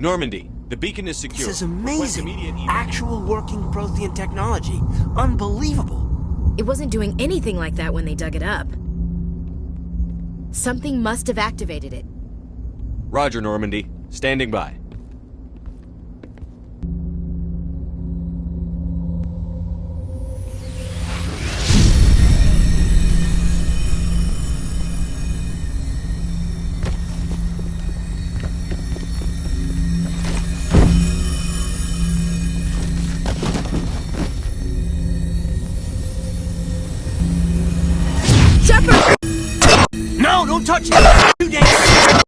Normandy, the beacon is secure. This is amazing. Actual working Prothean technology. Unbelievable. It wasn't doing anything like that when they dug it up. Something must have activated it. Roger, Normandy. Standing by. No, don't touch me! You dangerous!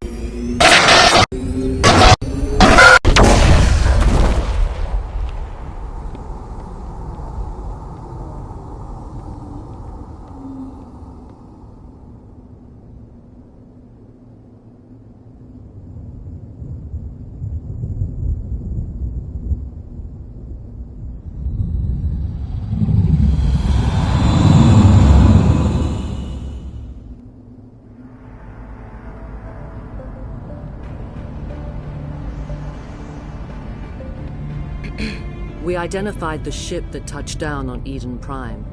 We identified the ship that touched down on Eden Prime.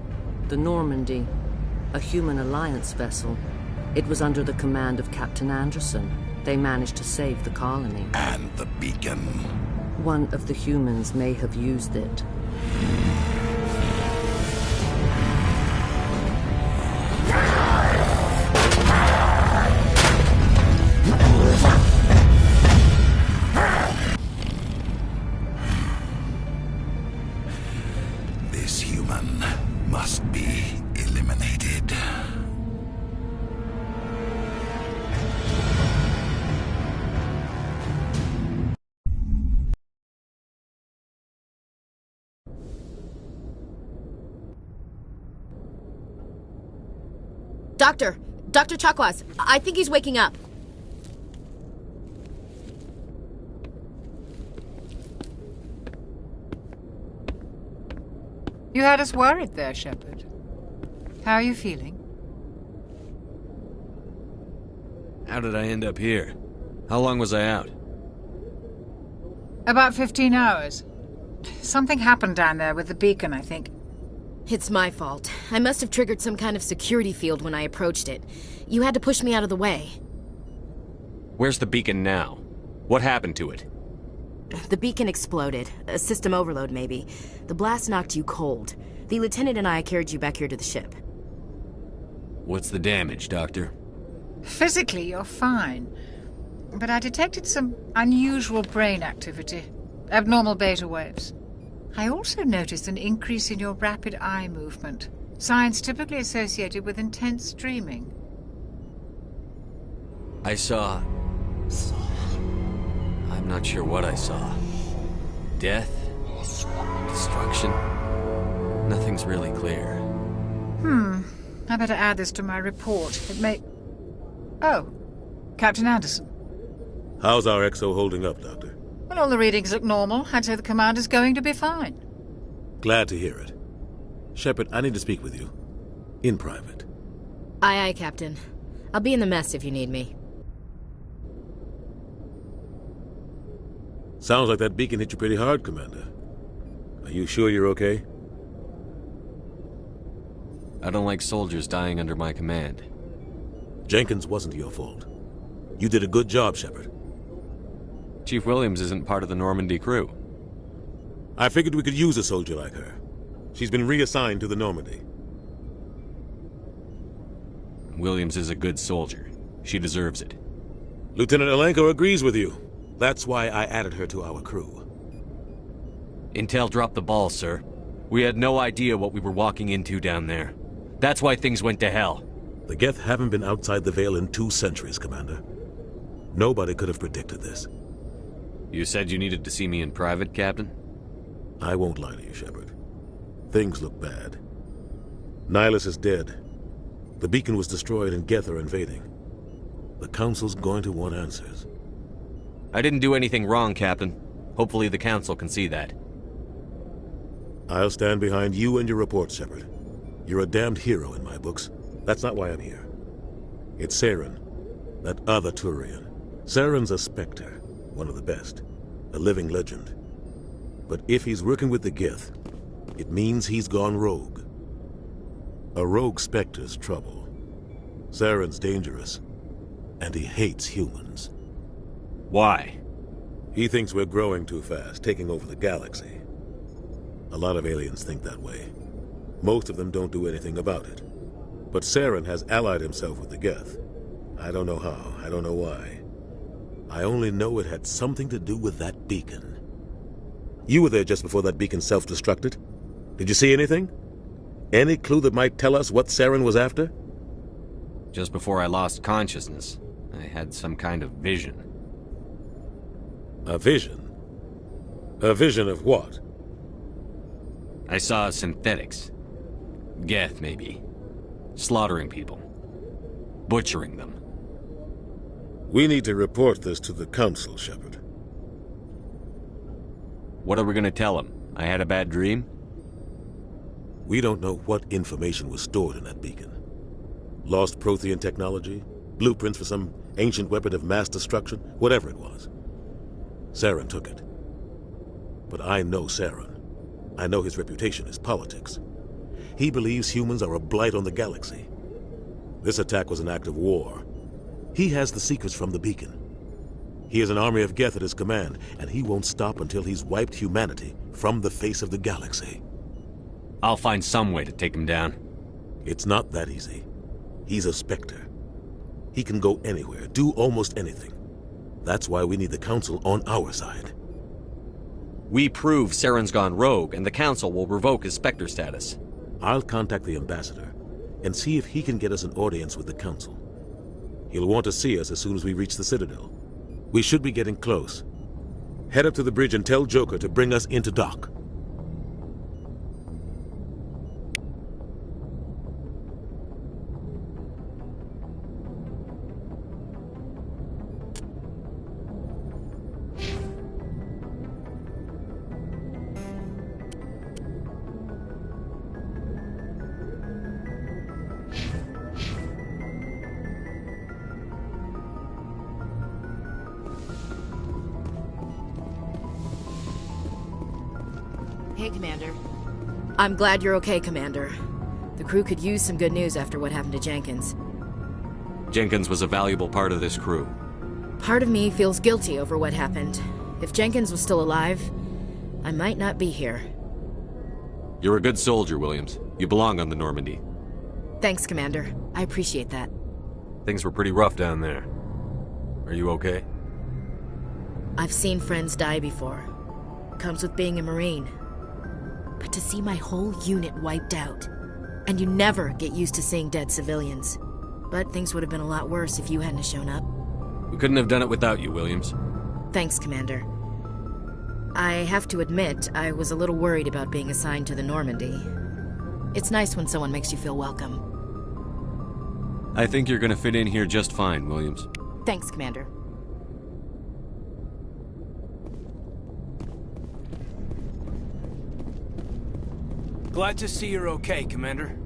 The Normandy, a human alliance vessel. It was under the command of Captain Anderson. They managed to save the colony. And the beacon. One of the humans may have used it. This human must be eliminated. Dr. Chakwas, I think he's waking up. You had us worried there, Shepard. How are you feeling? How did I end up here? How long was I out? About 15 hours. Something happened down there with the beacon, I think. It's my fault. I must have triggered some kind of security field when I approached it. You had to push me out of the way. Where's the beacon now? What happened to it? The beacon exploded. A system overload, maybe. The blast knocked you cold. The lieutenant and I carried you back here to the ship. What's the damage, Doctor? Physically, you're fine. But I detected some unusual brain activity. Abnormal beta waves. I also noticed an increase in your rapid eye movement. Signs typically associated with intense dreaming. I saw... I'm not sure what I saw. Death? Destruction? Nothing's really clear. I better add this to my report. It may... Oh, Captain Anderson. How's our XO holding up, Doctor? Well, all the readings look normal. I'd say the commander's going to be fine. Glad to hear it. Shepard, I need to speak with you. In private. Aye, aye, Captain. I'll be in the mess if you need me. Sounds like that beacon hit you pretty hard, Commander. Are you sure you're okay? I don't like soldiers dying under my command. Jenkins wasn't your fault. You did a good job, Shepard. Chief Williams isn't part of the Normandy crew. I figured we could use a soldier like her. She's been reassigned to the Normandy. Williams is a good soldier. She deserves it. Lieutenant Alenko agrees with you. That's why I added her to our crew. Intel dropped the ball, sir. We had no idea what we were walking into down there. That's why things went to hell. The Geth haven't been outside the Veil in 2 centuries, Commander. Nobody could have predicted this. You said you needed to see me in private, Captain? I won't lie to you, Shepard. Things look bad. Nihilus is dead. The beacon was destroyed and Geth are invading. The Council's going to want answers. I didn't do anything wrong, Captain. Hopefully the Council can see that. I'll stand behind you and your reports, Shepard. You're a damned hero in my books. That's not why I'm here. It's Saren, that other Turian. Saren's a Spectre, one of the best. a living legend. But if he's working with the Geth, it means he's gone rogue. A rogue Spectre's trouble. Saren's dangerous, and he hates humans. Why? He thinks we're growing too fast, taking over the galaxy. A lot of aliens think that way. Most of them don't do anything about it. But Saren has allied himself with the Geth. I don't know how, I don't know why. I only know it had something to do with that beacon. You were there just before that beacon self-destructed. Did you see anything? Any clue that might tell us what Saren was after? Just before I lost consciousness, I had some kind of vision. A vision? A vision of what? I saw synthetics. Geth, maybe. Slaughtering people. Butchering them. We need to report this to the Council, Shepard. What are we gonna tell them? I had a bad dream? We don't know what information was stored in that beacon. Lost Prothean technology? Blueprints for some ancient weapon of mass destruction? Whatever it was. Saren took it. But I know Saren. I know his reputation is politics. He believes humans are a blight on the galaxy. This attack was an act of war. He has the secrets from the beacon. He has an army of Geth at his command, and he won't stop until he's wiped humanity from the face of the galaxy. I'll find some way to take him down. It's not that easy. He's a Spectre. He can go anywhere, do almost anything. That's why we need the Council on our side. We prove Saren's gone rogue, and the Council will revoke his Spectre status. I'll contact the Ambassador and see if he can get us an audience with the Council. He'll want to see us as soon as we reach the Citadel. We should be getting close. Head up to the bridge and tell Joker to bring us into dock. Hey, Commander. I'm glad you're okay, Commander. The crew could use some good news after what happened to Jenkins. Jenkins was a valuable part of this crew. Part of me feels guilty over what happened. If Jenkins was still alive, I might not be here. You're a good soldier, Williams. You belong on the Normandy. Thanks, Commander. I appreciate that. Things were pretty rough down there. Are you okay? I've seen friends die before. Comes with being a Marine. But to see my whole unit wiped out, and you never get used to seeing dead civilians. But things would have been a lot worse if you hadn't shown up. We couldn't have done it without you, Williams. Thanks, Commander. I have to admit, I was a little worried about being assigned to the Normandy. It's nice when someone makes you feel welcome. I think you're gonna fit in here just fine, Williams. Thanks, Commander. Glad to see you're okay, Commander.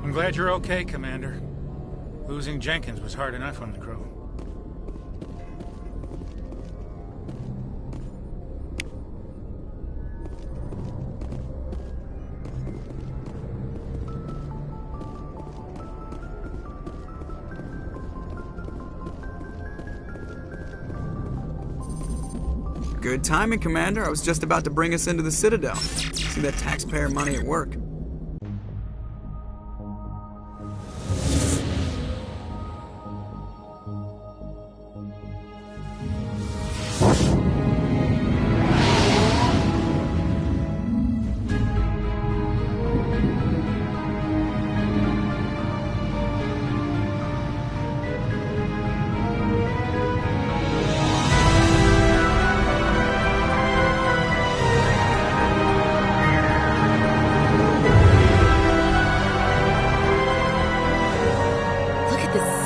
I'm glad you're okay, Commander. Losing Jenkins was hard enough on the crew. Good timing, Commander. I was just about to bring us into the Citadel. See that taxpayer money at work.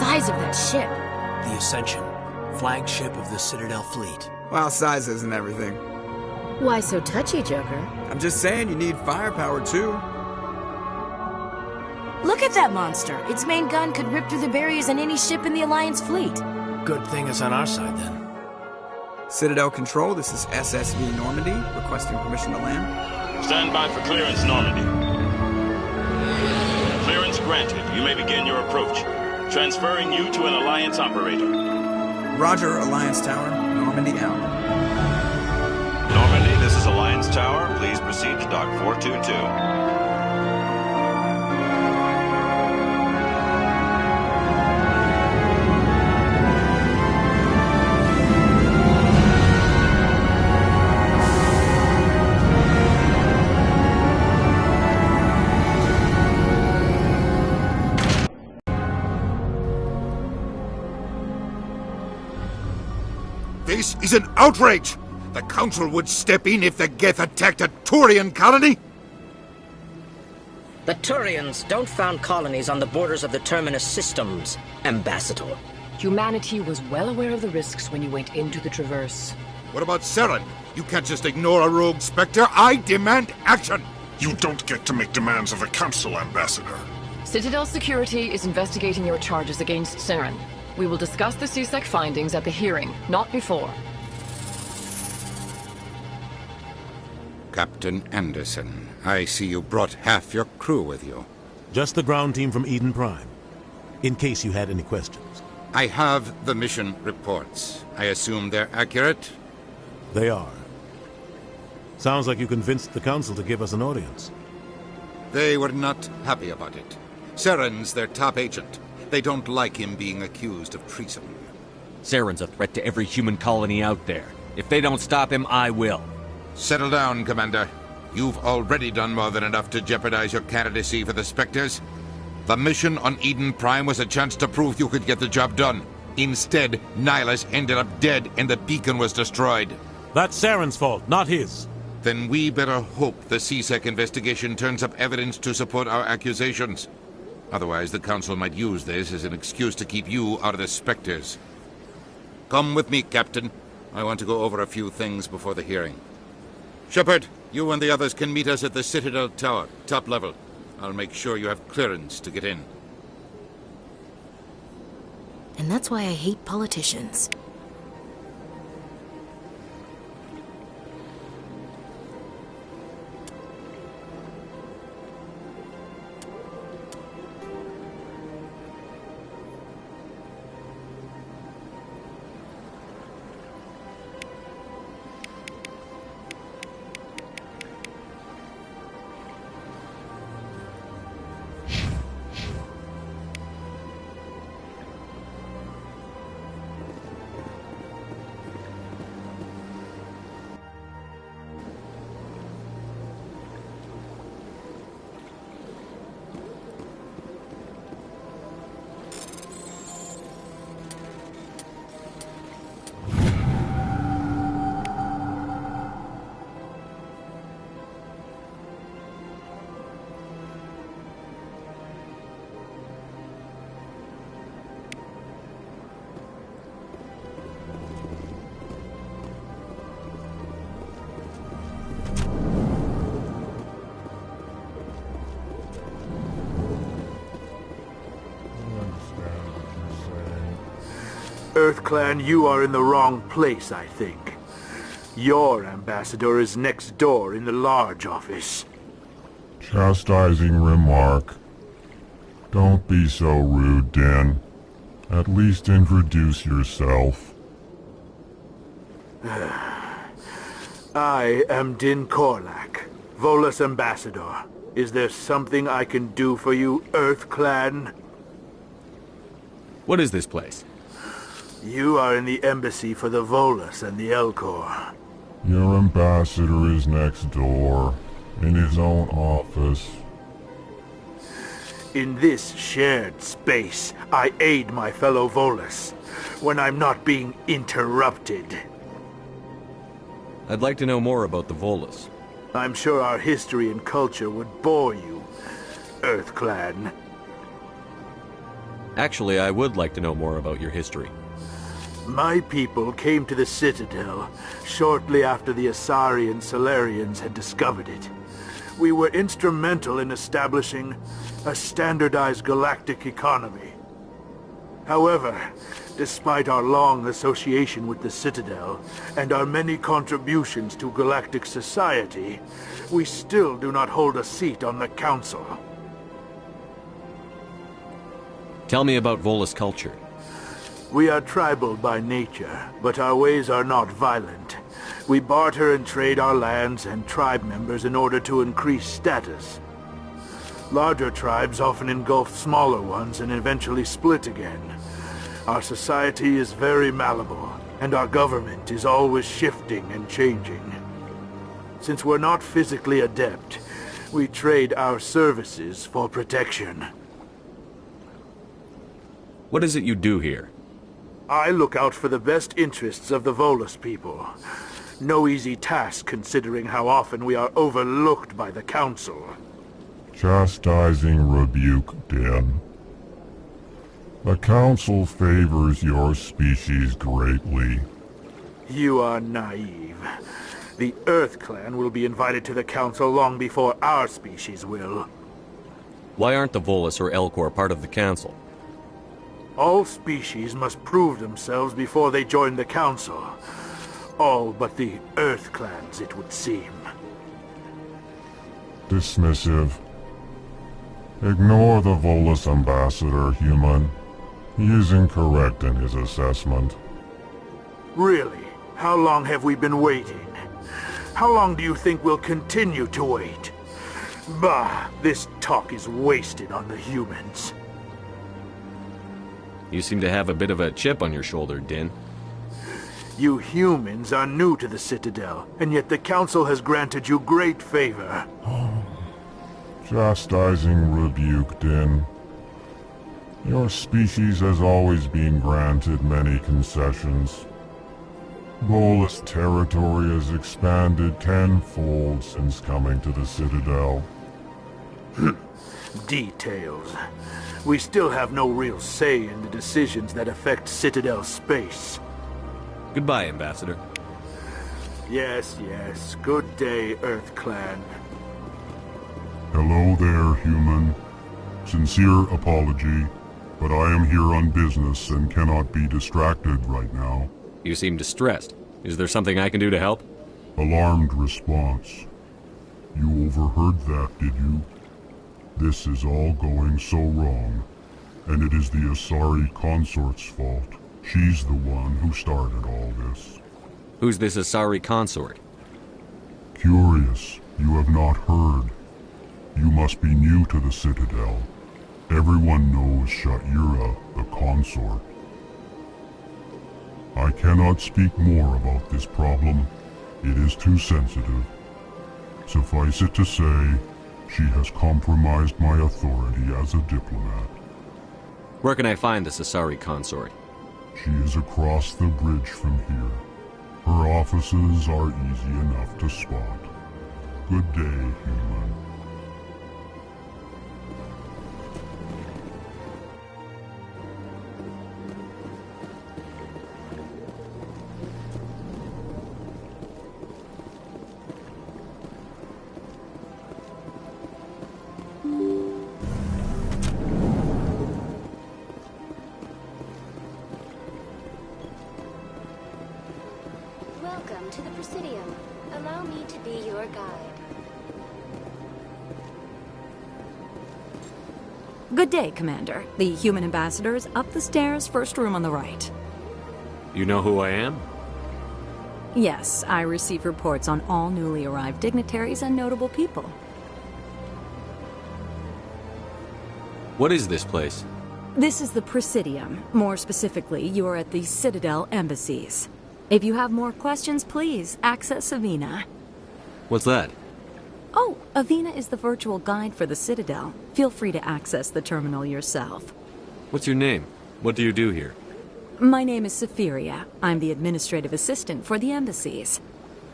size of that ship? The Ascension, flagship of the Citadel fleet. Well, size isn't everything. Why so touchy, Joker? I'm just saying you need firepower too. Look at that monster. Its main gun could rip through the barriers in any ship in the Alliance fleet. Good thing it's on our side, then. Citadel Control, this is SSV Normandy, requesting permission to land. Stand by for clearance, Normandy. Clearance granted. You may begin your approach. Transferring you to an Alliance operator. Roger, Alliance Tower. Normandy out. Normandy, this is Alliance Tower. Please proceed to Dock 422. This is an outrage! The Council would step in if the Geth attacked a Turian colony? The Turians don't found colonies on the borders of the Terminus systems, Ambassador. Humanity was well aware of the risks when you went into the Traverse. What about Saren? You can't just ignore a rogue Spectre. I demand action! You don't get to make demands of the Council, Ambassador. Citadel Security is investigating your charges against Saren. We will discuss the CSEC findings at the hearing, not before. Captain Anderson, I see you brought half your crew with you. Just the ground team from Eden Prime, in case you had any questions. I have the mission reports. I assume they're accurate? They are. Sounds like you convinced the Council to give us an audience. They were not happy about it. Saren's their top agent. They don't like him being accused of treason. Saren's a threat to every human colony out there. If they don't stop him, I will. Settle down, Commander. You've already done more than enough to jeopardize your candidacy for the Spectres. The mission on Eden Prime was a chance to prove you could get the job done. Instead, Nihilus ended up dead and the beacon was destroyed. That's Saren's fault, not his. Then we better hope the CSEC investigation turns up evidence to support our accusations. Otherwise, the Council might use this as an excuse to keep you out of the Spectres. Come with me, Captain. I want to go over a few things before the hearing. Shepard, you and the others can meet us at the Citadel Tower, top level. I'll make sure you have clearance to get in. And that's why I hate politicians. EarthClan, you are in the wrong place, I think. Your ambassador is next door in the large office. Chastising remark. Don't be so rude, Din. At least introduce yourself. I am Din Korlak, Volus ambassador. Is there something I can do for you, EarthClan? What is this place? You are in the embassy for the Volus and the Elcor. Your ambassador is next door, in his own office. In this shared space, I aid my fellow Volus, when I'm not being interrupted. I'd like to know more about the Volus. I'm sure our history and culture would bore you, EarthClan. Actually, I would like to know more about your history. My people came to the Citadel shortly after the Asari and Salarians had discovered it. We were instrumental in establishing a standardized galactic economy. However, despite our long association with the Citadel and our many contributions to galactic society, we still do not hold a seat on the Council. Tell me about Volus culture. We are tribal by nature, but our ways are not violent. We barter and trade our lands and tribe members in order to increase status. Larger tribes often engulf smaller ones and eventually split again. Our society is very malleable, and our government is always shifting and changing. Since we're not physically adept, we trade our services for protection. What is it you do here? I look out for the best interests of the Volus people. No easy task considering how often we are overlooked by the Council. Chastising rebuke, Din. The Council favors your species greatly. You are naive. The Earth Clan will be invited to the Council long before our species will. Why aren't the Volus or Elcor part of the Council? All species must prove themselves before they join the Council. All but the Earth Clans, it would seem. Dismissive. Ignore the Volus ambassador, human. He is incorrect in his assessment. Really? How long have we been waiting? How long do you think we'll continue to wait? Bah, this talk is wasted on the humans. You seem to have a bit of a chip on your shoulder, Din. You humans are new to the Citadel, and yet the Council has granted you great favor. Chastising rebuke, Din. Your species has always been granted many concessions. Volus territory has expanded tenfold since coming to the Citadel. Details. We still have no real say in the decisions that affect Citadel space. Goodbye, Ambassador. Yes, yes. Good day, Earth Clan. Hello there, human. Sincere apology, but I am here on business and cannot be distracted right now. You seem distressed. Is there something I can do to help? Alarmed response. You overheard that, did you? This is all going so wrong, and it is the Asari consort's fault. She's the one who started all this. Who's this Asari consort? Curious, you have not heard. You must be new to the Citadel. Everyone knows Sha'ira, the consort. I cannot speak more about this problem. It is too sensitive. Suffice it to say, she has compromised my authority as a diplomat. Where can I find this Asari consort? She is across the bridge from here. Her offices are easy enough to spot. Good day, human. Welcome to the Presidium. Allow me to be your guide. Good day, Commander. The human ambassador is up the stairs, first room on the right. You know who I am? Yes, I receive reports on all newly arrived dignitaries and notable people. What is this place? This is the Presidium. More specifically, you are at the Citadel embassies. If you have more questions, please access Avina. What's that? Oh, Avina is the virtual guide for the Citadel. Feel free to access the terminal yourself. What's your name? What do you do here? My name is Safiria. I'm the administrative assistant for the embassies.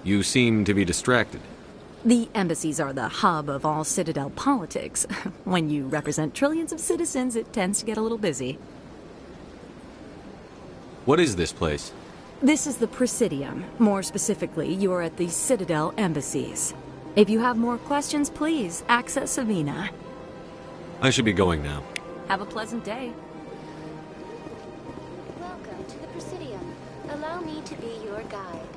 You seem to be distracted. The embassies are the hub of all Citadel politics. When you represent trillions of citizens, it tends to get a little busy. What is this place? This is the Presidium. More specifically, you are at the Citadel Embassies. If you have more questions, please access Savina. I should be going now. Have a pleasant day. Welcome to the Presidium. Allow me to be your guide.